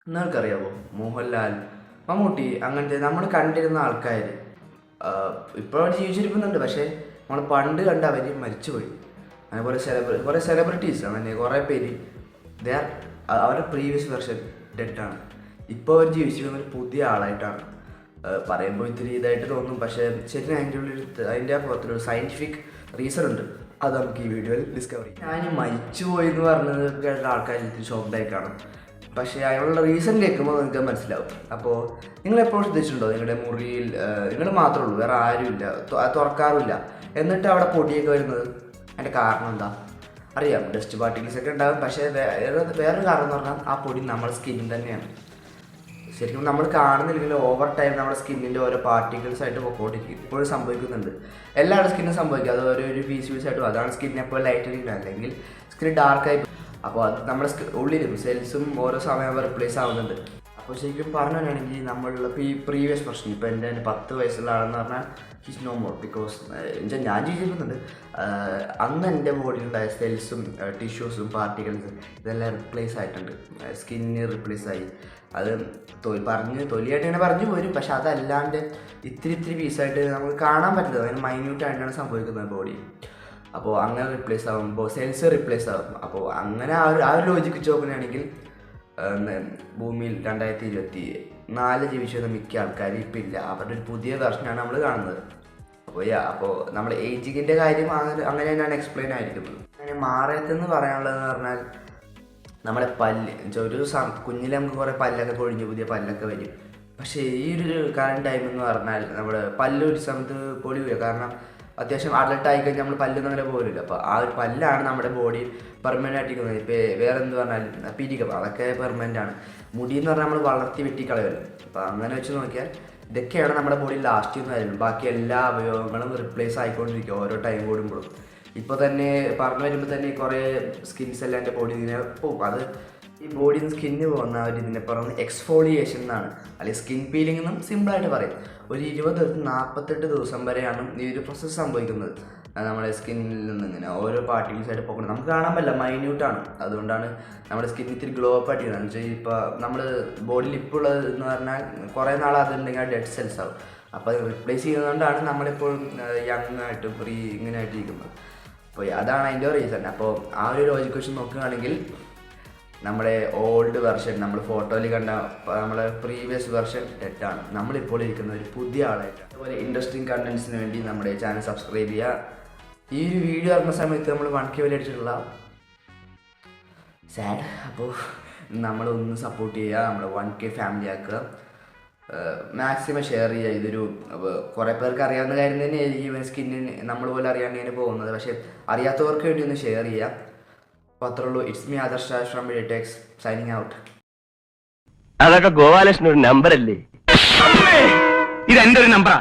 നിങ്ങൾക്കറിയാമോ മോഹൻലാൽ, മമ്മൂട്ടി അങ്ങനത്തെ നമ്മൾ കണ്ടിരുന്ന ആൾക്കാർ ഇപ്പോൾ ജീവിച്ചിരിക്കുന്നുണ്ട്. പക്ഷേ നമ്മൾ പണ്ട് കണ്ട അവർ മരിച്ചുപോയി. അതുപോലെ കുറേ സെലിബ്രിറ്റീസ് അങ്ങനെ കുറേ പേര് അവരുടെ പ്രീവിയസ് വെർഷൻ ഡെഡാണ്. ഇപ്പോൾ അവർ ജീവിച്ചിരിക്കുന്ന ഒരു പുതിയ ആളായിട്ടാണ്. പറയുമ്പോൾ ഇത്തിരി ഇതായിട്ട് തോന്നും, പക്ഷേ ശരിക്കും അതിൻ്റെ പുറത്തൊരു സയൻറ്റിഫിക് റീസൺ ഉണ്ട്. അത് നമുക്ക് ഈ വീഡിയോയിൽ ഡിസ്കവർ ചെയ്യും. ഞാൻ മരിച്ചുപോയി എന്ന് പറഞ്ഞത് കേട്ട ആൾക്കാർ ഇത്തിരി ഷോക്ക്ഡായി കാണും. പക്ഷേ അതിനുള്ള റീസൺ കേൾക്കുമ്പോൾ നിങ്ങൾക്ക് മനസ്സിലാവും. അപ്പോൾ നിങ്ങൾ എപ്പോഴും ശ്രദ്ധിച്ചിട്ടുണ്ടോ, നിങ്ങളുടെ മുറിയിൽ നിങ്ങൾ മാത്രമേ ഉള്ളൂ, വേറെ ആരുമില്ല, തുറക്കാറുമില്ല, എന്നിട്ട് അവിടെ പൊടിയൊക്കെ വരുന്നത്? അതിൻ്റെ കാരണം എന്താ അറിയാം, ഡസ്റ്റ് പാർട്ടിക്കിൾസ് ഒക്കെ ഉണ്ടാകും. പക്ഷേ വേറൊരു കാരണം എന്ന് പറഞ്ഞാൽ ആ പൊടി നമ്മുടെ സ്കിൻ തന്നെയാണ്. ശരിക്കും നമ്മൾ കാണുന്നില്ലെങ്കിൽ ഓവർ ടൈം നമ്മുടെ സ്കിന്നിൻ്റെ ഓരോ പാർട്ടിക്കിൾസ് ആയിട്ട് പൊക്കോട്ടിരിക്കും. ഇപ്പോഴും സംഭവിക്കുന്നുണ്ട്, എല്ലാവരുടെ സ്കിന്നും സംഭവിക്കും. അത് ഒരു പീസ് ആയിട്ടും അതാണ് സ്കിന്നിനെ എപ്പോൾ ലൈറ്റ് അല്ലെങ്കിൽ സ്കിൻ ഡാർക്കായി. അപ്പോൾ അത് നമ്മുടെ ഉള്ളിലും സെൽസും ഓരോ സമയം റിപ്ലേസ് ആവുന്നുണ്ട്. അപ്പോൾ ശരിക്കും പറഞ്ഞാണെങ്കിൽ നമ്മളുടെ ഇപ്പോൾ ഈ പ്രീവിയസ് പ്രശ്നം, ഇപ്പോൾ എൻ്റെ 10 വയസ്സുള്ള ആളെന്ന് പറഞ്ഞാൽ ഹിസ് നോ മോർ. ബിക്കോസ് ഞാൻ ജീവിക്കുന്നുണ്ട്. അന്ന് എൻ്റെ ബോഡിയിലുണ്ടായ സെൽസും ടിഷ്യൂസും പാർട്ടിക്കിൾസും ഇതെല്ലാം റിപ്ലേസ് ആയിട്ടുണ്ട്. സ്കിന്ന് റിപ്ലേസ് ആയി. അത് തൊലിയായിട്ട് ഇങ്ങനെ പറഞ്ഞു പോരും. പക്ഷെ അതല്ലാണ്ട് ഇത്തിരി പീസായിട്ട് നമുക്ക് കാണാൻ പറ്റില്ല. അതിന് മൈന്യൂട്ടായിട്ടാണ് സംഭവിക്കുന്നത് ബോഡി. അപ്പോൾ അങ്ങനെ റിപ്ലേസ് ആകുമ്പോൾ സെൽസ് റിപ്ലേസ് ആകും. അപ്പോൾ അങ്ങനെ ആ ഒരു ലോജിക്ക് വെച്ച് നോക്കുകയാണെങ്കിൽ ഭൂമിയിൽ 2024 ജീവിച്ചു വന്ന മിക്ക ആൾക്കാർ ഇപ്പം ഇല്ല. അവരുടെ ഒരു പുതിയ വെർഷനാണ് നമ്മൾ കാണുന്നത്. അപ്പോൾ നമ്മൾ ഏജിങ്ങിൻ്റെ കാര്യം അങ്ങനെ തന്നെയാണ് എക്സ്പ്ലെയിൻ ആയിരിക്കുന്നത്. അങ്ങനെ മാറത്തെന്ന് പറയാനുള്ളതെന്ന് പറഞ്ഞാൽ നമ്മുടെ പല്ല് ഒരു കുഞ്ഞിൽ നമുക്ക് കുറേ പല്ലൊക്കെ പൊഴിഞ്ഞ് പുതിയ പല്ലൊക്കെ വരും. പക്ഷേ ഈ ഒരു കറണ്ട് ടൈം എന്ന് പറഞ്ഞാൽ നമ്മുടെ പല്ല് ഒരു സമയത്ത് പൊളിവില്ല. കാരണം അത്യാവശ്യം അഡൽട്ടായി കഴിഞ്ഞാൽ നമ്മൾ പല്ലൊന്നും അങ്ങനെ പോലില്ല. അപ്പോൾ ആ ഒരു പല്ലാണ് നമ്മുടെ ബോഡി പെർമനൻ്റ് ആയിട്ടിരിക്കുന്നത്. ഇപ്പോൾ വേറെ എന്ത് പറഞ്ഞാലും പിരികം അതൊക്കെ പെർമനൻ്റ് ആണ്. മുടി എന്ന് പറഞ്ഞാൽ നമ്മൾ വളർത്തി വെട്ടിക്കളയല്ലോ. അപ്പോൾ അങ്ങനെ വെച്ച് നോക്കിയാൽ ഇതൊക്കെയാണ് നമ്മുടെ ബോഡി ലാസ്റ്റ് ചെയ്യുന്നതായിരുന്നു. ബാക്കി എല്ലാ അവയവങ്ങളും റിപ്ലേസ് ആയിക്കൊണ്ടിരിക്കും ഓരോ ടൈം കൂടുമ്പോഴും. ഇപ്പോൾ തന്നെ പറഞ്ഞു വരുമ്പോൾ തന്നെ കുറേ സ്കിൻസ് എല്ലാം എൻ്റെ ബോഡി ഇങ്ങനെ പോകും. അത് ഈ ബോഡിയിൽ നിന്ന് സ്കിന്ന് പോകുന്ന ഒരു ഇതിനെ പറയുന്നത് എക്സ്ഫോളിയേഷൻ എന്നാണ്, അല്ലെങ്കിൽ സ്കിൻ പീലിംഗ് എന്നും സിമ്പിളായിട്ട് പറയും. ഒരു 20-48 ദിവസം വരെയാണ് ഈ ഒരു പ്രോസസ്സ് സംഭവിക്കുന്നത്. നമ്മുടെ സ്കിന്നിൽ നിന്ന് ഇങ്ങനെ ഓരോ പാർട്ടിക്കിൾസ് ആയിട്ട് പോകുന്നത് നമുക്ക് കാണാൻ പറ്റില്ല, മൈന്യൂട്ടാണ്. അതുകൊണ്ടാണ് നമ്മുടെ സ്കിൻ ഇത്തിരി ഗ്ലോ അപ്പ് ആയിട്ട് ചെയ്യുന്നത്. എന്ന് വെച്ചാൽ ഇപ്പോൾ നമ്മൾ ബോഡിയിൽ ഇപ്പോൾ ഉള്ളത് എന്ന് പറഞ്ഞാൽ കുറേ നാൾ അതുണ്ടെങ്കിൽ ആ ഡെഡ് സെൽസ് ആവും. അപ്പോൾ അത് റിപ്ലേസ് ചെയ്യുന്നതുകൊണ്ടാണ് നമ്മളിപ്പോഴും യങ് ആയിട്ട് ഇങ്ങനെ ആയിട്ടിരിക്കുന്നത്. അപ്പോൾ അതാണ് അതിൻ്റെ റീസൺ. അപ്പോൾ ആ ഒരു ലോജിക്ക് വെച്ച് നോക്കുകയാണെങ്കിൽ നമ്മുടെ ഓൾഡ് വെർഷൻ, നമ്മൾ ഫോട്ടോയിൽ കണ്ട നമ്മുടെ പ്രീവിയസ് വെർഷൻ ഡെഡാണ്. നമ്മളിപ്പോൾ ഇരിക്കുന്ന ഒരു പുതിയ ആളായിട്ട്. അതുപോലെ ഇൻട്രസ്റ്റിംഗ് കണ്ടൻസിന് വേണ്ടി നമ്മുടെ ചാനൽ സബ്സ്ക്രൈബ് ചെയ്യുക. ഈ ഒരു വീഡിയോ ഇറങ്ങുന്ന സമയത്ത് നമ്മൾ 1K വരെ അടിച്ചിട്ടുള്ള സാഡ്. അപ്പോൾ നമ്മളൊന്ന് സപ്പോർട്ട് ചെയ്യുക, നമ്മുടെ 1K ഫാമിലി ആക്കുക, മാക്സിമം ഷെയർ ചെയ്യുക. ഇതൊരു കുറേ പേർക്ക് അറിയാവുന്ന കാര്യം തന്നെയായിരിക്കും, സ്കിന്നിന് നമ്മൾ പോലും അറിയാണ്ട് ഇങ്ങനെ പോകുന്നത്. പക്ഷേ അറിയാത്തവർക്ക് വേണ്ടി ഒന്ന് ഷെയർ ചെയ്യുക. അപ്പോൾ അത്രേ ഉള്ളൂ. It's me Adarsh from VDTechs signing out. അതൊക്കെ ഗോപാലകൃഷ്ണൻ ഒരു നമ്പർ അല്ലേ? ഇത് എൻ്റെ ഒരു നമ്പറാ.